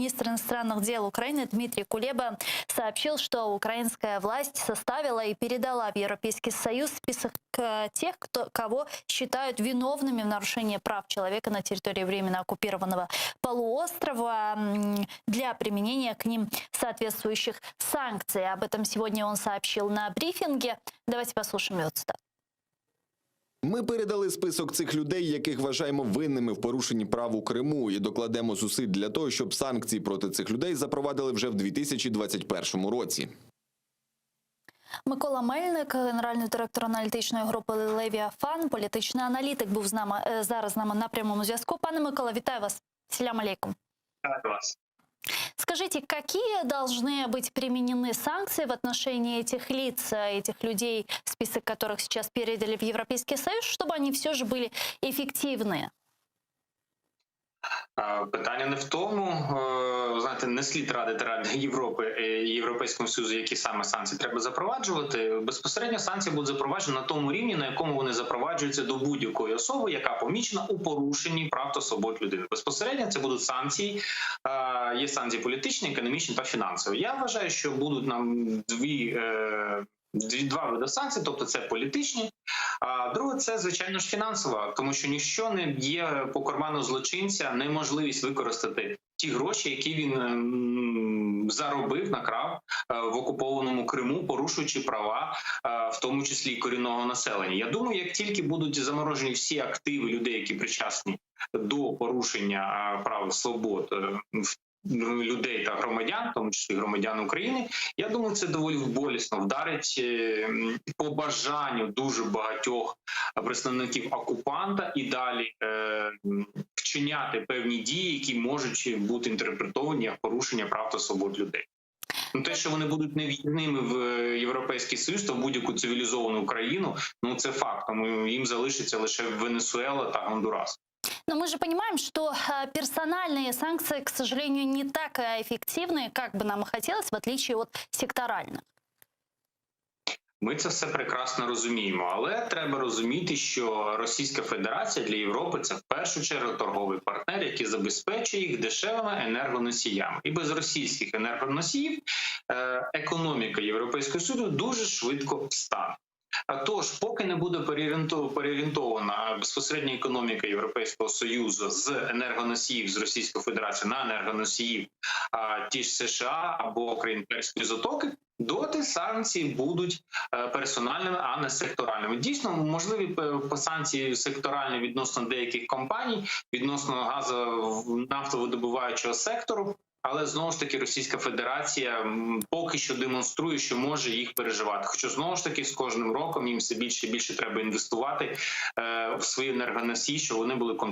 Министр иностранных дел Украины Дмитрий Кулеба сообщил, что украинская власть составила и передала в Европейский Союз список тех, кого считают виновными в нарушении прав человека на территории временно оккупированного полуострова для применения к ним соответствующих санкций. Об этом сегодня он сообщил на брифинге. Давайте послушаем его цитату. Ми передали список цих людей, яких вважаємо винними в порушенні прав у Криму, і докладемо зусиль для того, щоб санкції проти цих людей запровадили вже в 2021 році. Микола Мельник, генеральний директор аналітичної групи «Левіафан», політичний аналітик, був зараз з нами на прямому зв'язку. Пане Микола, вітаю вас. Салям алейкум. Вітаю вас. Скажите, какие должны быть применены санкции в отношении этих лиц, этих людей, список которых сейчас передали в Европейский Союз, чтобы они все же были эффективны? Питання не в тому, знаєте, не слід радити Раді Європи і Європейському Союзу, які саме санкції треба запроваджувати. Безпосередньо санкції будуть запроваджені на тому рівні, на якому вони запроваджуються до будь-якої особи, яка помічена у порушенні прав та свобод людини. Безпосередньо це будуть санкції, є санкції політичні, економічні та фінансові. Я вважаю, що будуть нам два види санкцій, тобто це політичні, а друге це, звичайно ж, фінансова, тому що ніщо не є по карману злочинця неможливість використати ті гроші, які він заробив, накрав в окупованому Криму, порушуючи права, в тому числі і корінного населення. Я думаю, як тільки будуть заморожені всі активи людей, які причасні до порушення прав і свобод людей та громадян, в тому числі громадян України, я думаю, це доволі болісно вдарить по бажанню дуже багатьох представників окупанта і далі вчиняти певні дії, які можуть бути інтерпретовані як порушення прав та свобод людей. Ну, те, що вони будуть невідними в Європейський Союз та в будь-яку цивілізовану країну, ну це факт. Тому їм залишиться лише Венесуела та Гондурас. Но мы же понимаем, что персональные санкции, к сожалению, не так эффективны, как бы нам и хотелось, в отличие от секторальных. Ми це все прекрасно розуміємо, але треба розуміти, що Російська Федерація для Європи – це в першу чергу торговий партнер, який забезпечує їх дешевими енергоносіями. І без російських енергоносіїв економіка Європейського Союзу дуже швидко встане. Тож, поки не буде переорієнтована безпосередня економіка Європейського Союзу з енергоносіїв з Російської Федерації на енергоносіїв ті ж США або країн Перської затоки, доти санкції будуть персональними, а не секторальними. Дійсно, можливі санкції секторальні відносно деяких компаній, відносно нафтовидобуваючого сектору, але знову ж таки Російська Федерація поки що демонструє, що може їх переживати. Хоча знову ж таки з кожним роком їм все більше і більше треба інвестувати в свої енергоносії, щоб вони були конкурентні.